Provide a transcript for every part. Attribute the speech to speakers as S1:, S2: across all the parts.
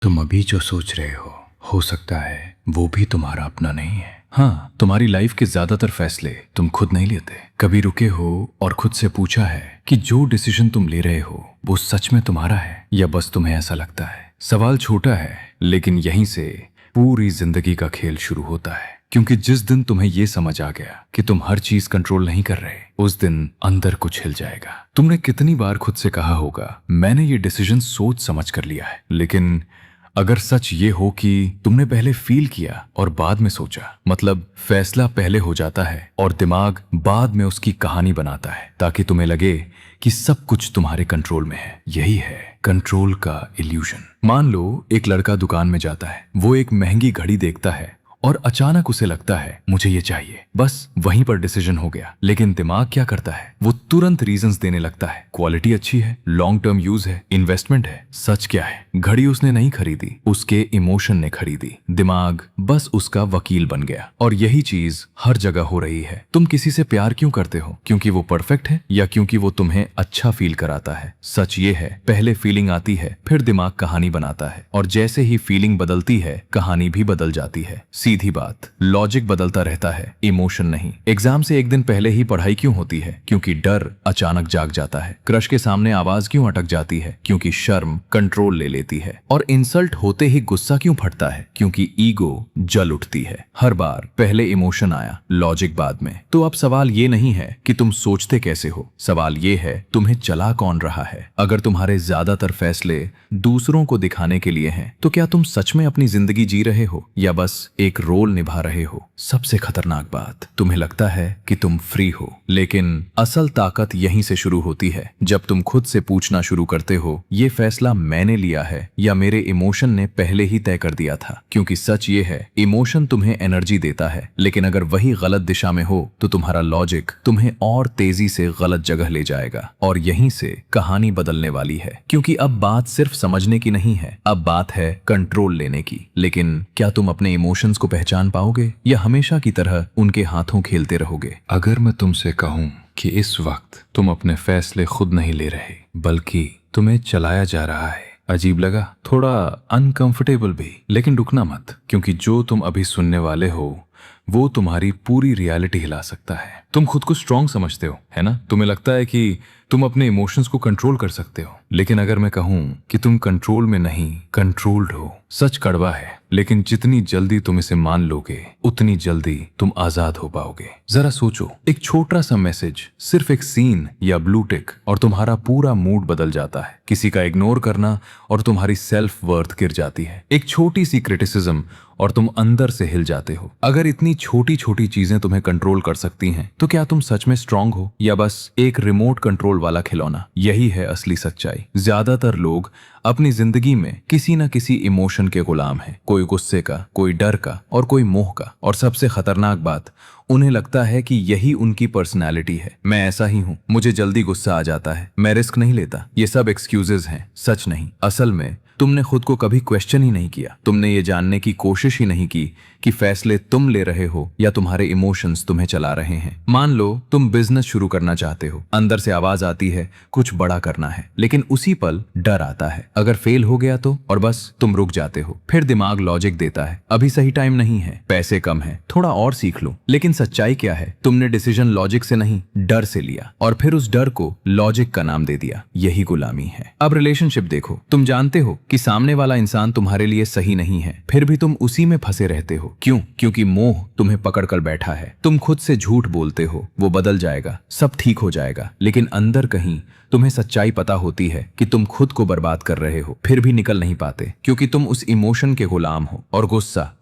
S1: तुम अभी जो सोच रहे हो सकता है वो भी तुम्हारा अपना नहीं है। हाँ, तुम्हारी लाइफ के ज्यादातर फैसले तुम खुद नहीं लेते। कभी रुके हो और खुद से पूछा है कि जो डिसीजन तुम ले रहे हो वो सच में तुम्हारा है या बस तुम्हें ऐसा लगता है। सवाल छोटा है, लेकिन यहीं से पूरी जिंदगी का खेल शुरू होता है। क्योंकि जिस दिन तुम्हें ये समझ आ गया कि तुम हर चीज कंट्रोल नहीं कर रहे, उस दिन अंदर कुछ हिल जाएगा। तुमने कितनी बार खुद से कहा होगा, मैंने ये डिसीजन सोच समझ कर लिया है। लेकिन अगर सच ये हो कि तुमने पहले फील किया और बाद में सोचा, मतलब फैसला पहले हो जाता है और दिमाग बाद में उसकी कहानी बनाता है ताकि तुम्हें लगे कि सब कुछ तुम्हारे कंट्रोल में है। यही है कंट्रोल का इल्यूजन। मान लो एक लड़का दुकान में जाता है, वो एक महंगी घड़ी देखता है और अचानक उसे लगता है मुझे ये चाहिए। बस वहीं पर डिसीजन हो गया। लेकिन दिमाग क्या करता है, वो तुरंत रीजंस देने लगता है। क्वालिटी अच्छी है, लॉन्ग टर्म यूज है, इन्वेस्टमेंट है। सच क्या है, घड़ी उसने नहीं खरीदी, उसके इमोशन ने खरीदी। दिमाग बस उसका वकील बन गया। और यही चीज हर जगह हो रही है। तुम किसी से प्यार क्यों करते हो? क्योंकि वो परफेक्ट है या क्योंकि वो तुम्हें अच्छा फील कराता है? सच ये है, पहले फीलिंग आती है, फिर दिमाग कहानी बनाता है। और जैसे ही फीलिंग बदलती है, कहानी भी बदल जाती है। सीधी बात, लॉजिक बदलता रहता है, इमोशन नहीं। एग्जाम से एक दिन पहले ही पढ़ाई क्यों होती है? क्योंकि डर अचानक जाग जाता है। क्रश के सामने आवाज क्यों अटक जाती है? क्योंकि शर्म कंट्रोल ले लेती है। और इंसल्ट होते ही गुस्सा क्यों फटता है? क्योंकि ईगो जल उठती है। हर बार पहले इमोशन आया, लॉजिक बाद में। तो अब सवाल ये नहीं है कि तुम सोचते कैसे हो, सवाल ये है तुम्हें चला कौन रहा है। अगर तुम्हारे ज्यादातर फैसले दूसरों को दिखाने के लिए हैं, तो क्या तुम सच में अपनी जिंदगी जी रहे हो या बस एक रोल निभा रहे हो? सबसे खतरनाक बात, तुम्हें लगता है कि तुम फ्री हो, लेकिन असल ताकत यहीं से शुरू होती है जब तुम खुद से पूछना शुरू करते हो, ये फैसला मैंने लिया है या मेरे इमोशन ने पहले ही तय कर दिया था? क्योंकि सच ये है, इमोशन तुम्हें एनर्जी देता है, लेकिन अगर वही गलत दिशा में हो तो तुम्हारा लॉजिक तुम्हें और तेजी से गलत जगह ले जाएगा। और यहीं से कहानी बदलने वाली है। क्योंकि अब बात सिर्फ समझने की नहीं है, अब बात है कंट्रोल लेने की। लेकिन क्या तुम अपने इमोशंस को पहचान पाओगे या हमेशा की तरह उनके हाथों खेलते रहोगे? अगर मैं तुमसे कहूं कि इस वक्त तुम अपने फैसले खुद नहीं ले रहे, बल्कि तुम्हें चलाया जा रहा है, अजीब लगा? थोड़ा अनकंफर्टेबल भी। लेकिन रुकना मत, क्योंकि जो तुम अभी सुनने वाले हो वो तुम्हारी पूरी रियलिटी हिला सकता है। तुम खुद को स्ट्रांग समझते हो, है ना? तुम्हें लगता है कि तुम अपने इमोशंस को कंट्रोल कर सकते हो। लेकिन अगर मैं कहूं कि तुम कंट्रोल में नहीं, कंट्रोल्ड हो, सच कड़वा है, लेकिन जितनी जल्दी तुम इसे मान लोगे, उतनी जल्दी तुम आजाद हो पाओगे। जरा सोचो, एक छोटा सा मैसेज, सिर्फ एक सीन या ब्लू टिक, और तुम्हारा पूरा मूड बदल जाता है। किसी का इग्नोर करना और तुम्हारी सेल्फ वर्थ गिर जाती है। एक छोटी सी क्रिटिसिज्म और तुम अंदर से हिल जाते हो। अगर इतनी छोटी छोटी चीजें तुम्हें कंट्रोल कर सकती हैं, तो क्या तुम सच में स्ट्रांग हो या बस एक रिमोट कंट्रोल वाला खिलौना? यही है असली सच्चाई। ज्यादातर लोग अपनी जिंदगी में किसी न किसी इमोशन के गुलाम हैं। कोई गुस्से का, कोई डर का और कोई मोह का। और सबसे खतरनाक बात, उन्हें लगता है कि यही उनकी पर्सनैलिटी है। मैं ऐसा ही हूं, मुझे जल्दी गुस्सा आ जाता है, मैं रिस्क नहीं लेता। ये सब एक्सक्यूजेज हैं, सच नहीं। असल में तुमने खुद को कभी क्वेश्चन ही नहीं किया। तुमने ये जानने की कोशिश ही नहीं की कि फैसले तुम ले रहे हो या तुम्हारे इमोशंस तुम्हें चला रहे हैं। मान लो तुम बिजनेस शुरू करना चाहते हो, अंदर से आवाज आती है कुछ बड़ा करना है, लेकिन उसी पल डर आता है, अगर फेल हो गया तो, और बस तुम रुक जाते हो। फिर दिमाग लॉजिक देता है, अभी सही टाइम नहीं है, पैसे कम है, थोड़ा और सीख लो। लेकिन सच्चाई क्या है, तुमने डिसीजन लॉजिक से नहीं, डर से लिया, और फिर उस डर को लॉजिक का नाम दे दिया। यही गुलामी है। अब रिलेशनशिप देखो, तुम जानते हो कि सामने वाला इंसान तुम्हारे लिए सही नहीं है, फिर भी तुम उसी में फंसे रहते हो। क्यों? क्योंकि मोह तुम्हें पकड़ कर बैठा है। तुम खुद से झूठ बोलते हो, वो बदल जाएगा, सब ठीक हो जाएगा। लेकिन अंदर कहीं तुम्हें सच्चाई पता होती है कि तुम खुद को बर्बाद कर रहे हो, फिर भी निकल नहीं पाते, क्योंकि तुम उस इमोशन के गुलाम हो। और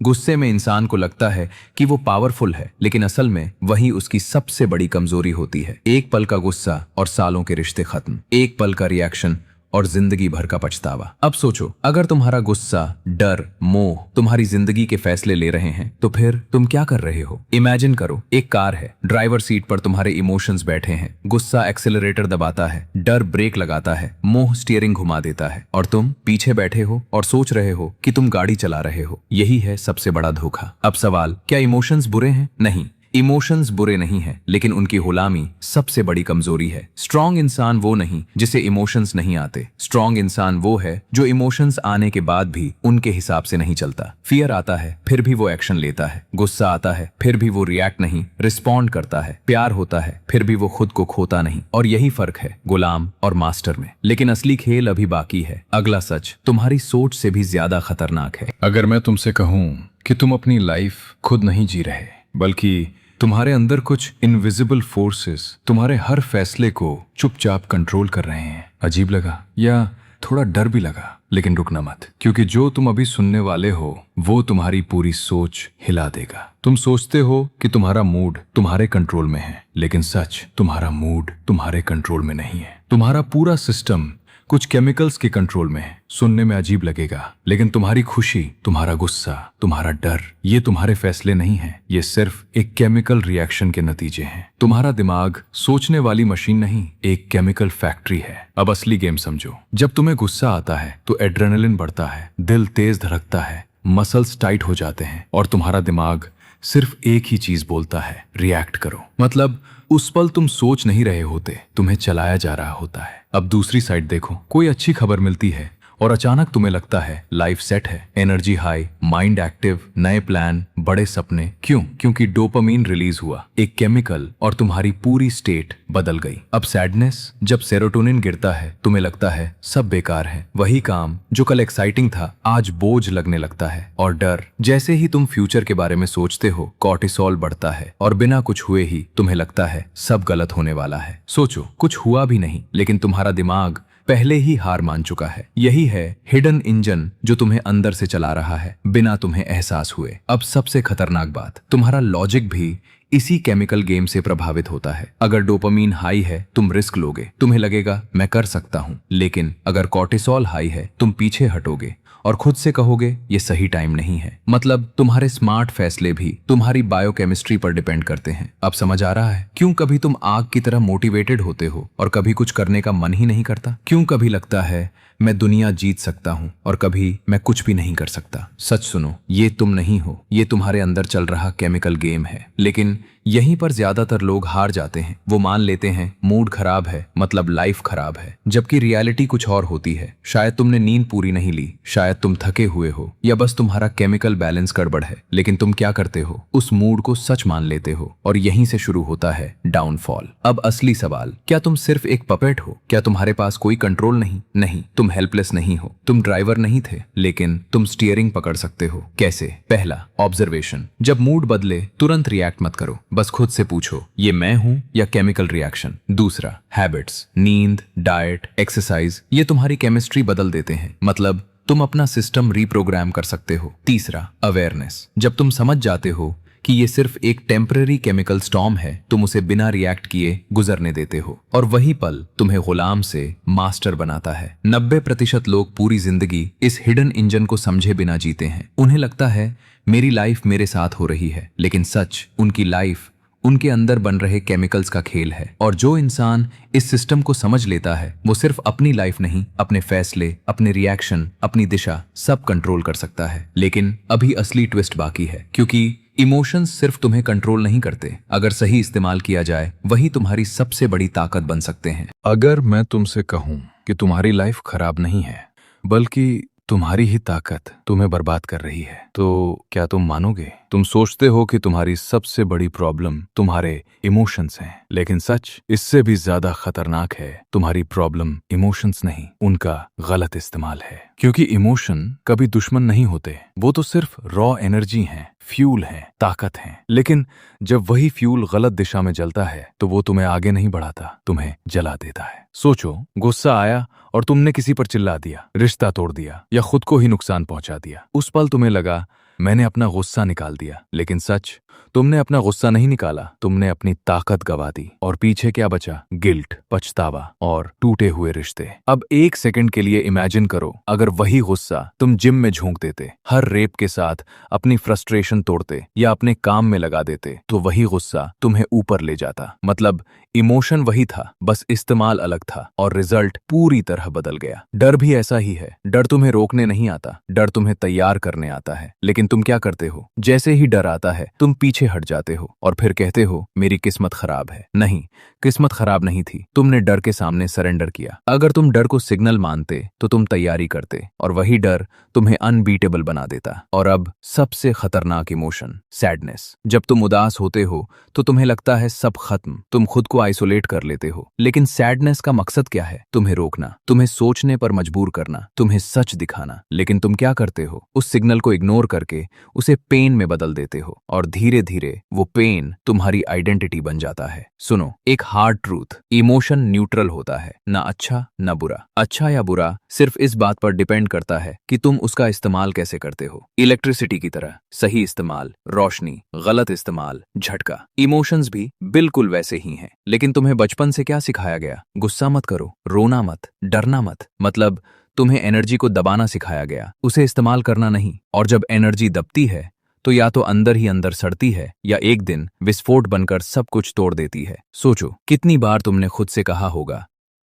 S1: गुस्से में इंसान को लगता है कि वो पावरफुल है, लेकिन असल में वही उसकी सबसे बड़ी कमजोरी होती है। एक पल का गुस्सा और सालों के रिश्ते खत्म। एक पल का रिएक्शन और जिंदगी भर का पछतावा। अब सोचो, अगर तुम्हारा गुस्सा, डर, मोह तुम्हारी जिंदगी के फैसले ले रहे हैं, तो फिर तुम क्या कर रहे हो? इमेजिन करो, एक कार है, ड्राइवर सीट पर तुम्हारे इमोशंस बैठे हैं। गुस्सा एक्सेलरेटर दबाता है, डर ब्रेक लगाता है, मोह स्टीयरिंग घुमा देता है, और तुम पीछे बैठे हो और सोच रहे हो कि तुम गाड़ी चला रहे हो। यही है सबसे बड़ा धोखा। अब सवाल, क्या इमोशंस बुरे हैं? नहीं,
S2: इमोशंस बुरे नहीं हैं, लेकिन उनकी गुलामी सबसे बड़ी कमजोरी है। स्ट्रांग इंसान वो नहीं जिसे इमोशंस नहीं आते। स्ट्रांग इंसान वो है जो इमोशंस आने के बाद भी उनके हिसाब से नहीं चलता। फियर आता है फिर भी वो एक्शन लेता है, गुस्सा आता है फिर भी वो रिएक्ट नहीं रिस्पॉन्ड करता है, प्यार होता है फिर भी वो खुद को खोता नहीं। और यही फर्क है गुलाम और मास्टर में। लेकिन असली खेल अभी बाकी है। अगला सच तुम्हारी सोच से भी ज्यादा खतरनाक है।
S1: अगर मैं तुमसे कहूं कि तुम अपनी लाइफ खुद नहीं जी रहे, बल्कि तुम्हारे अंदर कुछ इनविजिबल फोर्सेस तुम्हारे हर फैसले को चुपचाप कंट्रोल कर रहे हैं, अजीब लगा या थोड़ा डर भी लगा? लेकिन रुकना मत, क्योंकि जो तुम अभी सुनने वाले हो वो तुम्हारी पूरी सोच हिला देगा। तुम सोचते हो कि तुम्हारा मूड तुम्हारे कंट्रोल में है, लेकिन सच तुम्हारा मूड तुम्हारे कंट्रोल में नहीं है। तुम्हारा पूरा सिस्टम कुछ केमिकल्स के कंट्रोल में है। सुनने में अजीब लगेगा, लेकिन तुम्हारी खुशी, तुम्हारा गुस्सा, तुम्हारा डर, ये तुम्हारे फैसले नहीं हैं। ये सिर्फ एक केमिकल रिएक्शन के नतीजे हैं। तुम्हारा दिमाग सोचने वाली मशीन नहीं, एक केमिकल फैक्ट्री है। अब असली गेम समझो। जब तुम्हें गुस्सा आता है तो एड्रेनलिन बढ़ता है, दिल तेज धड़कता है, मसल्स टाइट हो जाते हैं और तुम्हारा दिमाग सिर्फ एक ही चीज बोलता है, रिएक्ट करो। मतलब उस पल तुम सोच नहीं रहे होते, तुम्हें चलाया जा रहा होता है। अब दूसरी साइड देखो, कोई अच्छी खबर मिलती है और अचानक तुम्हें लगता है लाइफ सेट है, एनर्जी हाई, माइंड एक्टिव, नए प्लान, बड़े सपने। क्यों? क्योंकि डोपामीन रिलीज हुआ, एक केमिकल, और तुम्हारी पूरी स्टेट बदल गई। अब सैडनेस, जब सेरोटोनिन गिरता है तुम्हें लगता है सब बेकार है, वही काम जो कल एक्साइटिंग था आज बोझ लगने लगता है। और डर, जैसे ही तुम फ्यूचर के बारे में सोचते हो कॉर्टिसोल बढ़ता है और बिना कुछ हुए ही तुम्हें लगता है सब गलत होने वाला है। सोचो, कुछ हुआ भी नहीं, लेकिन तुम्हारा दिमाग पहले ही हार मान चुका है। यही है हिडन इंजन जो तुम्हें अंदर से चला रहा है बिना तुम्हें एहसास हुए। अब सबसे खतरनाक बात, तुम्हारा लॉजिक भी इसी केमिकल गेम से प्रभावित होता है। अगर डोपामीन हाई है तुम रिस्क लोगे, तुम्हें लगेगा मैं कर सकता हूं। लेकिन अगर कॉर्टिसोल हाई है तुम पीछे हटोगे और खुद से कहोगे ये सही टाइम नहीं है। मतलब तुम्हारे स्मार्ट फैसले भी तुम्हारी बायोकेमिस्ट्री पर डिपेंड करते हैं। अब समझ आ रहा है क्यों कभी तुम आग की तरह मोटिवेटेड होते हो और कभी कुछ करने का मन ही नहीं करता? क्यों कभी लगता है मैं दुनिया जीत सकता हूं और कभी मैं कुछ भी नहीं कर सकता? सच सुनो, ये तुम नहीं हो, ये तुम्हारे अंदर चल रहा केमिकल गेम है। लेकिन यहीं पर ज्यादातर लोग हार जाते हैं। वो मान लेते हैं मूड खराब है मतलब लाइफ खराब है, जबकि रियलिटी कुछ और होती है। शायद तुमने नींद पूरी नहीं ली, शायद तुम थके हुए हो, या बस तुम्हारा केमिकल बैलेंस गड़बड़ है। लेकिन तुम क्या करते हो? उस मूड को सच मान लेते हो और यहीं से शुरू होता है डाउनफॉल। अब असली सवाल, क्या तुम सिर्फ एक पपेट हो? क्या तुम्हारे पास कोई कंट्रोल नहीं? नहीं, तुम हेल्पलेस नहीं हो, तुम ड्राइवर नहीं थे, लेकिन तुम स्टीयरिंग पकड़ सकते हो। कैसे? पहला, ऑब्जर्वेशन। जब मूड बदले तुरंत रिएक्ट मत करो, बस खुद से पूछो ये मैं हूं या केमिकल रिएक्शन। दूसरा, हैबिट्स। नींद, डाइट, एक्सरसाइज, ये तुम्हारी केमिस्ट्री बदल देते हैं। मतलब तुम अपना सिस्टम रीप्रोग्राम कर सकते हो। तीसरा, अवेयरनेस। जब तुम समझ जाते हो कि ये सिर्फ एक टेम्पररी केमिकल स्टॉर्म है, तुम उसे बिना रिएक्ट किए गुजरने देते हो, और वही पल तुम्हें गुलाम से मास्टर बनाता है। 90% लोग पूरी जिंदगी इस हिडन इंजन को समझे बिना जीते हैं। उन्हें लगता है मेरी लाइफ मेरे साथ हो रही है, लेकिन सच उनकी लाइफ उनके अंदर बन रहे केमिकल्स का खेल है। और जो इंसान इस सिस्टम को समझ लेता है वो सिर्फ अपनी लाइफ नहीं, अपने फैसले, अपने रिएक्शन, अपनी दिशा सब कंट्रोल कर सकता है। लेकिन अभी असली ट्विस्ट बाकी है, क्योंकि इमोशंस सिर्फ तुम्हें कंट्रोल नहीं करते, अगर सही इस्तेमाल किया जाए वही तुम्हारी सबसे बड़ी ताकत बन सकते हैं। अगर मैं तुमसे कहूं कि तुम्हारी लाइफ खराब नहीं है, बल्कि तुम्हारी ही ताकत तुम्हें बर्बाद कर रही है, तो क्या तुम मानोगे? तुम सोचते हो कि तुम्हारी सबसे बड़ी प्रॉब्लम तुम्हारे इमोशंस हैं, लेकिन सच इससे भी ज्यादा खतरनाक है। तुम्हारी प्रॉब्लम इमोशंस नहीं, उनका गलत इस्तेमाल है। क्योंकि इमोशन कभी दुश्मन नहीं होते, वो तो सिर्फ रॉ एनर्जी हैं, फ्यूल हैं, ताकत हैं। लेकिन जब वही फ्यूल गलत दिशा में जलता है तो वो तुम्हें आगे नहीं बढ़ाता, तुम्हें जला देता है। सोचो, गुस्सा आया और तुमने किसी पर चिल्ला दिया, रिश्ता तोड़ दिया या खुद को ही नुकसान पहुंचा दिया। उस पल तुम्हें लगा मैंने अपना गुस्सा निकाल दिया, लेकिन सच तुमने अपना गुस्सा नहीं निकाला, तुमने अपनी ताकत गवा दी। और पीछे क्या बचा? गिल्ट, पछतावा और टूटे हुए रिश्ते। अब एक सेकंड के लिए इमेजिन करो, अगर वही गुस्सा तुम जिम में झोंक देते, हर रेप के साथ अपनी फ्रस्ट्रेशन तोड़ते या अपने काम में लगा देते, तो वही गुस्सा तुम्हें ऊपर ले जाता। मतलब इमोशन वही था, बस इस्तेमाल अलग था और रिजल्ट पूरी तरह बदल गया। डर भी ऐसा ही है। डर तुम्हें रोकने नहीं आता, डर तुम्हें तैयार करने आता है। लेकिन
S2: तुम क्या करते हो? जैसे ही डर आता है तुम पीछे हट जाते हो और फिर कहते हो मेरी किस्मत खराब है। नहीं, किस्मत खराब नहीं थी, तुमने डर के सामने सरेंडर किया। अगर तुम डर को सिग्नल मानते तो तुम तैयारी करते और वही डर तुम्हें अनबीटेबल बना देता। और अब सबसे खतरनाक इमोशन, सैडनेस। जब तुम उदास होते हो तो तुम्हें लगता है सब खत्म, तुम खुद को आइसोलेट कर लेते हो। लेकिन सैडनेस का मकसद क्या है? तुम्हें रोकना, तुम्हें सोचने पर मजबूर करना, तुम्हें सच दिखाना। लेकिन तुम क्या करते हो? उस सिग्नल को इग्नोर करके उसे पेन में बदल देते हो और धीरे धीरे वो पेन तुम्हारी आइडेंटिटी बन जाता है। सुनो, एक हार्ड ट्रूथ, इमोशन न्यूट्रल होता है, ना अच्छा ना बुरा। अच्छा या बुरा सिर्फ इस बात पर डिपेंड करता है कि तुम उसका इस्तेमाल कैसे करते हो। इलेक्ट्रिसिटी की तरह, सही इस्तेमाल रोशनी, गलत इस्तेमाल झटका। इमोशंस भी बिल्कुल वैसे ही हैं। लेकिन तुम्हें बचपन से क्या सिखाया गया? गुस्सा मत करो, रोना मत, डरना मत। मतलब तुम्हें एनर्जी को दबाना सिखाया गया, उसे इस्तेमाल करना नहीं। और जब एनर्जी दबती है तो या तो अंदर ही अंदर सड़ती है या एक दिन विस्फोट बनकर सब कुछ तोड़ देती है। सोचो, कितनी बार तुमने खुद से कहा होगा,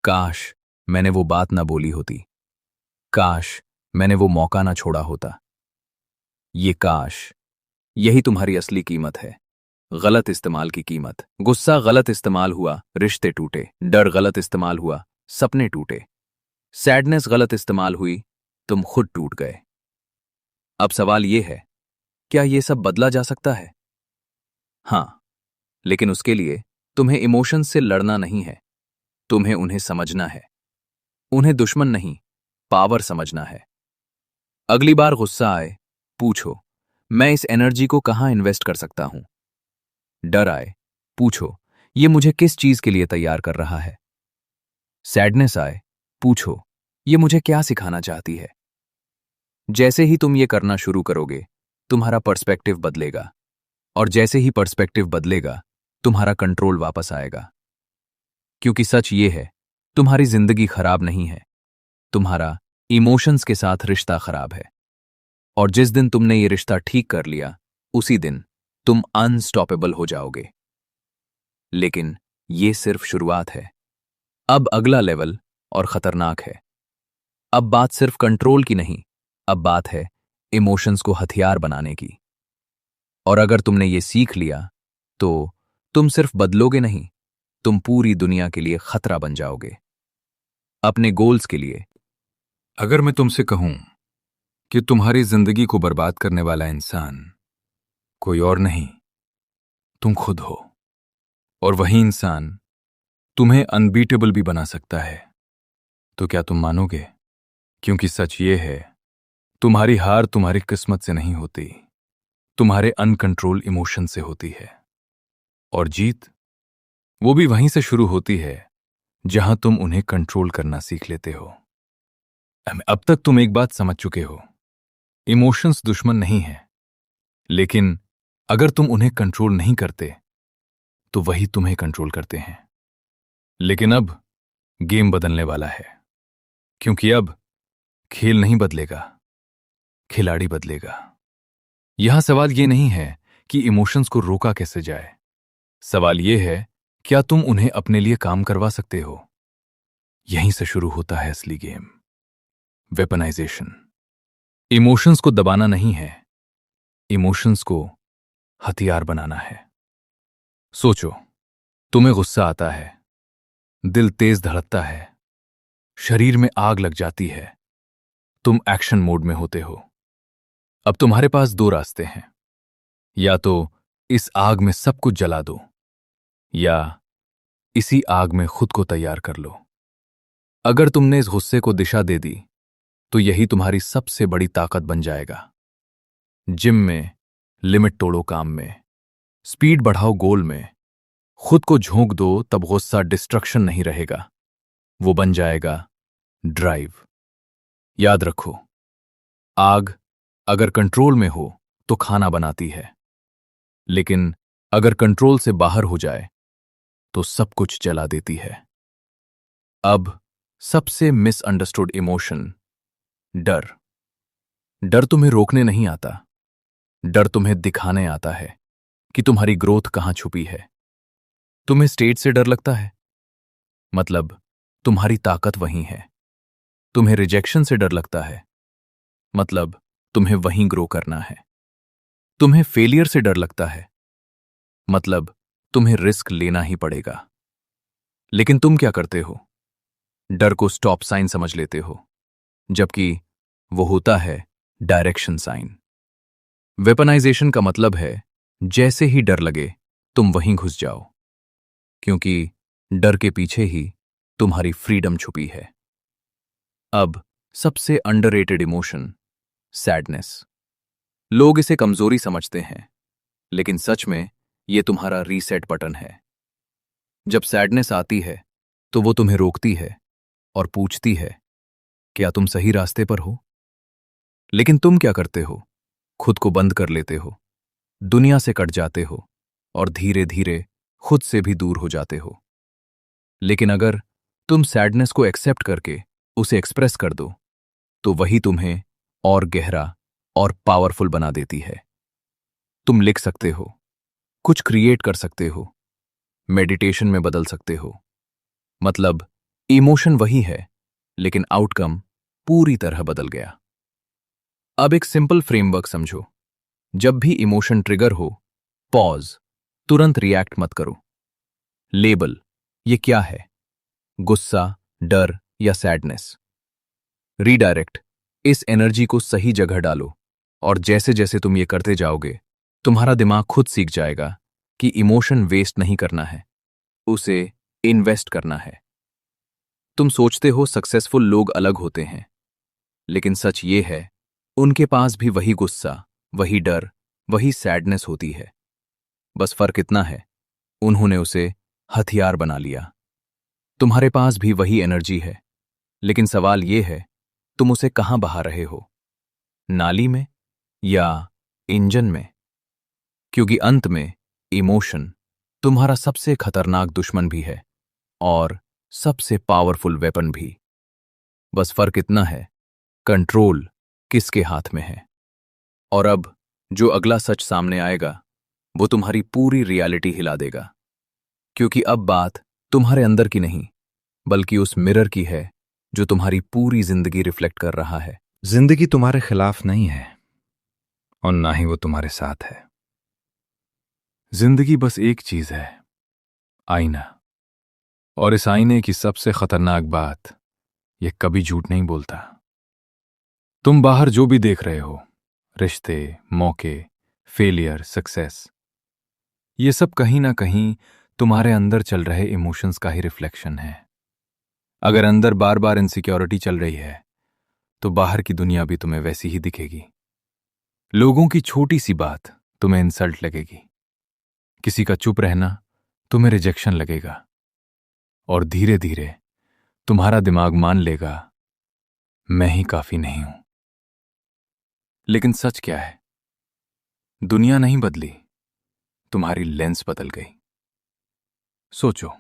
S2: काश मैंने वो बात ना बोली होती, काश मैंने वो मौका ना छोड़ा होता। ये काश, यही तुम्हारी असली कीमत है, गलत इस्तेमाल की कीमत। गुस्सा गलत इस्तेमाल हुआ, रिश्ते टूटे। डर गलत इस्तेमाल हुआ, सपने टूटे। सैडनेस गलत इस्तेमाल हुई, तुम खुद टूट गए। अब सवाल ये है, क्या ये सब बदला जा सकता है? हाँ, लेकिन उसके लिए तुम्हें इमोशंस से लड़ना नहीं है, तुम्हें उन्हें समझना है। उन्हें दुश्मन नहीं, पावर समझना है। अगली बार गुस्सा आए, पूछो, मैं इस एनर्जी को कहां इन्वेस्ट कर सकता हूं? डर आए, पूछो, ये मुझे किस चीज के लिए तैयार कर रहा है? सैडनेस आए, पूछो, ये मुझे क्या सिखाना चाहती है? जैसे ही तुम ये करना शुरू करोगे, तुम्हारा पर्सपेक्टिव बदलेगा। और जैसे ही पर्सपेक्टिव बदलेगा, तुम्हारा कंट्रोल वापस आएगा। क्योंकि सच ये है, तुम्हारी जिंदगी खराब नहीं है, तुम्हारा इमोशंस के साथ रिश्ता खराब है। और जिस दिन तुमने ये रिश्ता ठीक कर लिया, उसी दिन तुम अनस्टॉपेबल हो जाओगे। लेकिन ये सिर्फ शुरुआत है। अब अगला लेवल और खतरनाक है। अब बात सिर्फ कंट्रोल की नहीं, अब बात है इमोशंस को हथियार बनाने की। और अगर तुमने ये सीख लिया, तो तुम सिर्फ बदलोगे नहीं, तुम पूरी दुनिया के लिए खतरा बन जाओगे। अपने गोल्स के लिए।
S1: अगर मैं तुमसे कहूं कि तुम्हारी जिंदगी को बर्बाद करने वाला इंसान कोई और नहीं, तुम खुद हो, और वही इंसान तुम्हें अनबीटेबल भी बना सकता है, तो क्या तुम मानोगे? क्योंकि सच ये है, तुम्हारी हार तुम्हारी किस्मत से नहीं होती, तुम्हारे अनकंट्रोल इमोशन से होती है। और जीत, वो भी वहीं से शुरू होती है जहां तुम उन्हें कंट्रोल करना सीख लेते हो। अब तक तुम एक बात समझ चुके हो, इमोशंस दुश्मन नहीं है, लेकिन अगर तुम उन्हें कंट्रोल नहीं करते तो वही तुम्हें कंट्रोल करते हैं। लेकिन अब गेम बदलने वाला है, क्योंकि अब खेल नहीं बदलेगा, खिलाड़ी बदलेगा। यहां सवाल यह नहीं है कि इमोशंस को रोका कैसे जाए, सवाल यह है, क्या तुम उन्हें अपने लिए काम करवा सकते हो? यहीं से शुरू होता है असली गेम, वेपनाइजेशन। इमोशंस को दबाना नहीं है, इमोशंस को हथियार बनाना है। सोचो, तुम्हें गुस्सा आता है, दिल तेज धड़कता है, शरीर में आग लग जाती है, तुम एक्शन मोड में होते हो। अब तुम्हारे पास दो रास्ते हैं, या तो इस आग में सब कुछ जला दो, या इसी आग में खुद को तैयार कर लो। अगर तुमने इस गुस्से को दिशा दे दी, तो यही तुम्हारी सबसे बड़ी ताकत बन जाएगा। जिम में लिमिट तोड़ो, काम में स्पीड बढ़ाओ, गोल में खुद को झोंक दो, तब गुस्सा डिस्ट्रक्शन नहीं रहेगा, वो बन जाएगा ड्राइव। याद रखो, आग अगर कंट्रोल में हो तो खाना बनाती है, लेकिन अगर कंट्रोल से बाहर हो जाए तो सब कुछ जला देती है। अब सबसे मिसअंडरस्टूड इमोशन, डर। डर तुम्हें रोकने नहीं आता, डर तुम्हें दिखाने आता है कि तुम्हारी ग्रोथ कहां छुपी है। तुम्हें स्टेज से डर लगता है, मतलब तुम्हारी ताकत वहीं है। तुम्हें रिजेक्शन से डर लगता है, मतलब तुम्हें वहीं ग्रो करना है।
S2: तुम्हें फेलियर से डर लगता है, मतलब तुम्हें रिस्क लेना ही पड़ेगा। लेकिन तुम क्या करते हो? डर को स्टॉप साइन समझ लेते हो, जबकि वो होता है डायरेक्शन साइन। वेपनाइजेशन का मतलब है जैसे ही डर लगे तुम वहीं घुस जाओ, क्योंकि डर के पीछे ही तुम्हारी फ्रीडम छुपी है। अब सबसे अंडररेटेड इमोशन, सैडनेस। लोग इसे कमजोरी समझते हैं, लेकिन सच में यह तुम्हारा रीसेट बटन है। जब सैडनेस आती है तो वो तुम्हें रोकती है और पूछती है, क्या तुम सही रास्ते पर हो? लेकिन तुम क्या करते हो? खुद को बंद कर लेते हो, दुनिया से कट जाते हो और धीरे धीरे खुद से भी दूर हो जाते हो। लेकिन अगर तुम सैडनेस को एक्सेप्ट करके उसे एक्सप्रेस कर दो, तो वही तुम्हें और गहरा और पावरफुल बना देती है। तुम लिख सकते हो, कुछ क्रिएट कर सकते हो, मेडिटेशन में बदल सकते हो। मतलब इमोशन वही है, लेकिन आउटकम पूरी तरह बदल गया। अब एक सिंपल फ्रेमवर्क समझो। जब भी इमोशन ट्रिगर हो, पॉज, तुरंत रिएक्ट मत करो। लेबल, ये क्या है? गुस्सा, डर या सैडनेस? रीडायरेक्ट, इस एनर्जी को सही जगह डालो। और जैसे जैसे तुम ये करते जाओगे, तुम्हारा दिमाग खुद सीख जाएगा कि इमोशन वेस्ट नहीं करना है, उसे इन्वेस्ट करना है। तुम सोचते हो सक्सेसफुल लोग अलग होते हैं, लेकिन सच ये है, उनके पास भी वही गुस्सा, वही डर, वही सैडनेस होती है। बस फर्क इतना है, उन्होंने उसे हथियार बना लिया। तुम्हारे पास भी वही एनर्जी है, लेकिन सवाल ये है, तुम उसे कहां बहा रहे हो? नाली में या इंजन में? क्योंकि अंत में इमोशन तुम्हारा सबसे खतरनाक दुश्मन भी है और सबसे पावरफुल वेपन भी। बस फर्क इतना है, कंट्रोल किसके हाथ में है। और अब जो अगला सच सामने आएगा, वो तुम्हारी पूरी रियलिटी हिला देगा। क्योंकि अब बात तुम्हारे अंदर की नहीं, बल्कि उस मिरर की है जो तुम्हारी पूरी जिंदगी रिफ्लेक्ट कर रहा है।
S1: जिंदगी तुम्हारे खिलाफ नहीं है और ना ही वो तुम्हारे साथ है। जिंदगी बस एक चीज है, आईना। और इस आईने की सबसे खतरनाक बात, ये कभी झूठ नहीं बोलता। तुम बाहर जो भी देख रहे हो, रिश्ते, मौके, फेलियर, सक्सेस, ये सब कहीं ना कहीं तुम्हारे अंदर चल रहे इमोशंस का ही रिफ्लेक्शन है। अगर अंदर बार बार इनसिक्योरिटी चल रही है, तो बाहर की दुनिया भी तुम्हें वैसी ही दिखेगी। लोगों की छोटी सी बात तुम्हें इंसल्ट लगेगी, किसी का चुप रहना तुम्हें रिजेक्शन लगेगा, और धीरे धीरे तुम्हारा दिमाग मान लेगा, मैं ही काफी नहीं हूं। लेकिन सच क्या है? दुनिया नहीं बदली, तुम्हारी लेंस बदल गई। सोचो,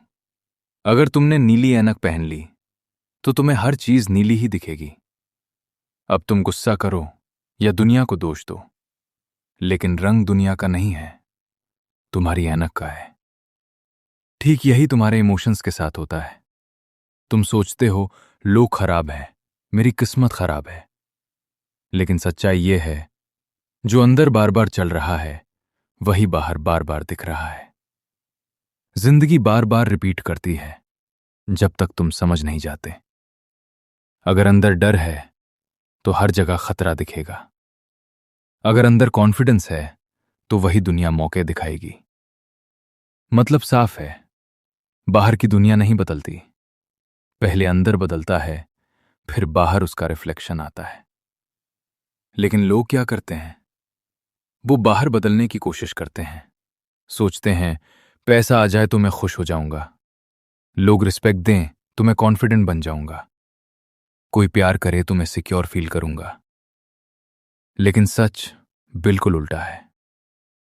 S1: अगर तुमने नीली ऐनक पहन ली, तो तुम्हें हर चीज नीली ही दिखेगी। अब तुम गुस्सा करो या दुनिया को दोष दो, लेकिन रंग दुनिया का नहीं है, तुम्हारी ऐनक का है। ठीक यही तुम्हारे इमोशंस के साथ होता है। तुम सोचते हो लोग खराब हैं, मेरी किस्मत खराब है। लेकिन सच्चाई यह है, जो अंदर बार बार चल रहा है, वही बाहर बार बार दिख रहा है। जिंदगी बार बार रिपीट करती है, जब तक तुम समझ नहीं जाते। अगर अंदर डर है, तो हर जगह खतरा दिखेगा। अगर अंदर कॉन्फिडेंस है, तो वही दुनिया मौके दिखाएगी। मतलब साफ है, बाहर की दुनिया नहीं बदलती, पहले अंदर बदलता है, फिर बाहर उसका रिफ्लेक्शन आता है। लेकिन लोग क्या करते हैं? वो बाहर बदलने की कोशिश करते हैं। सोचते हैं पैसा आ जाए तो मैं खुश हो जाऊंगा, लोग रिस्पेक्ट दें तो मैं कॉन्फिडेंट बन जाऊंगा, कोई प्यार करे तो मैं सिक्योर फील करूंगा। लेकिन सच बिल्कुल उल्टा है।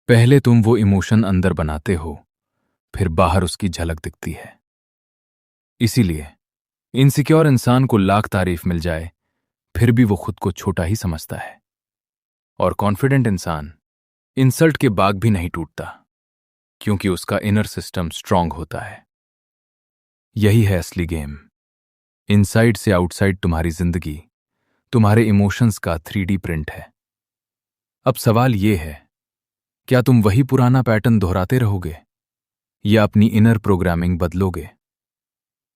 S1: पहले तुम वो इमोशन अंदर बनाते हो, फिर बाहर उसकी झलक दिखती है। इसीलिए इनसिक्योर इंसान को लाख तारीफ मिल जाए, फिर भी वो खुद को छोटा ही समझता है। और कॉन्फिडेंट इंसान इंसल्ट के बाद भी नहीं टूटता, क्योंकि उसका इनर सिस्टम स्ट्रांग होता है। यही है असली गेम। इनसाइड से आउटसाइड तुम्हारी जिंदगी तुम्हारे इमोशंस का 3D प्रिंट है। अब सवाल यह है, क्या तुम वही पुराना पैटर्न दोहराते रहोगे या अपनी इनर प्रोग्रामिंग बदलोगे?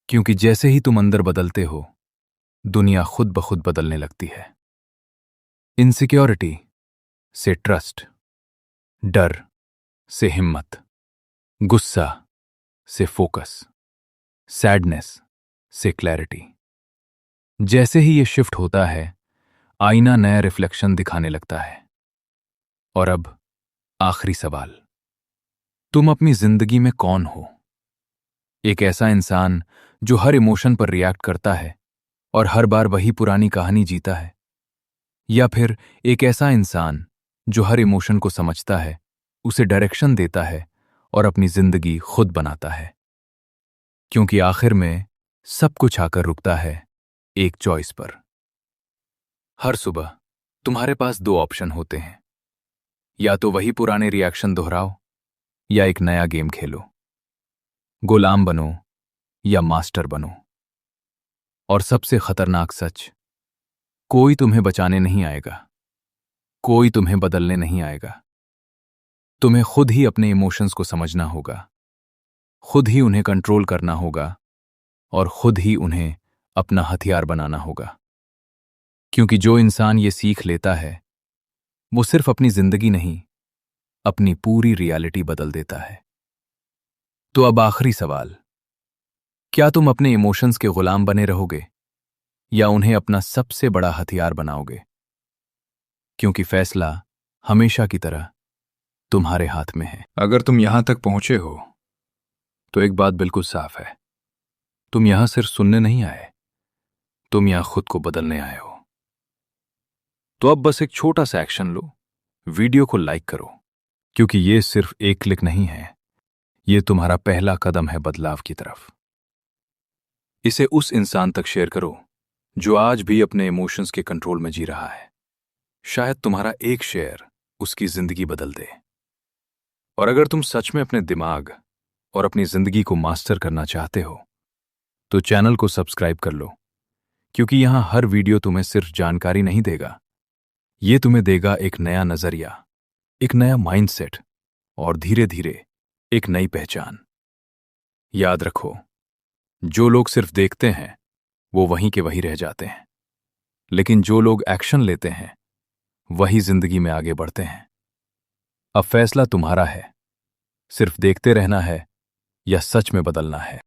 S1: क्योंकि जैसे ही तुम अंदर बदलते हो, दुनिया खुद ब खुद बदलने लगती है। इनसिक्योरिटी से ट्रस्ट, डर से हिम्मत, गुस्सा से फोकस, सैडनेस से क्लैरिटी। जैसे ही ये शिफ्ट होता है, आईना नया रिफ्लेक्शन दिखाने लगता है। और अब आखिरी सवाल, तुम अपनी जिंदगी में कौन हो? एक ऐसा इंसान जो हर इमोशन पर रिएक्ट करता है और हर बार वही पुरानी कहानी जीता है, या फिर एक ऐसा इंसान जो हर इमोशन को समझता है, उसे डायरेक्शन देता है और अपनी जिंदगी खुद बनाता है? क्योंकि आखिर में सब कुछ आकर रुकता है एक चॉइस पर। हर सुबह तुम्हारे पास दो ऑप्शन होते हैं, या तो वही पुराने रिएक्शन दोहराओ या एक नया गेम खेलो। गुलाम बनो या मास्टर बनो। और सबसे खतरनाक सच, कोई तुम्हें बचाने नहीं आएगा, कोई तुम्हें बदलने नहीं आएगा। तुम्हें खुद ही अपने इमोशंस को समझना होगा, खुद ही उन्हें कंट्रोल करना होगा और खुद ही उन्हें अपना हथियार बनाना होगा। क्योंकि जो इंसान ये सीख लेता है, वो सिर्फ अपनी जिंदगी नहीं, अपनी पूरी रियलिटी बदल देता है। तो अब आखिरी सवाल, क्या तुम अपने इमोशंस के गुलाम बने रहोगे या उन्हें अपना सबसे बड़ा हथियार बनाओगे? क्योंकि फैसला हमेशा की तरह तुम्हारे हाथ में है। अगर तुम यहां तक पहुंचे हो तो एक बात बिल्कुल साफ है, तुम यहां सिर्फ सुनने नहीं आए, तुम यहां खुद को बदलने आए हो। तो अब बस एक छोटा सा एक्शन लो, वीडियो को लाइक करो, क्योंकि ये सिर्फ एक क्लिक नहीं है, ये तुम्हारा पहला कदम है बदलाव की तरफ। इसे उस इंसान तक शेयर करो जो आज भी अपने इमोशंस के कंट्रोल में जी रहा है। शायद तुम्हारा एक शेयर उसकी जिंदगी बदल दे। और अगर तुम सच में अपने दिमाग और अपनी जिंदगी को मास्टर करना चाहते हो, तो चैनल को सब्सक्राइब कर लो, क्योंकि यहां हर वीडियो तुम्हें सिर्फ जानकारी नहीं देगा, ये तुम्हें देगा एक नया नजरिया, एक नया माइंडसेट और धीरे धीरे एक नई पहचान। याद रखो, जो लोग सिर्फ देखते हैं वो वहीं के वहीं रह जाते हैं, लेकिन जो लोग एक्शन लेते हैं वही जिंदगी में आगे बढ़ते हैं। अब फैसला तुम्हारा है, सिर्फ देखते रहना है या सच में बदलना है।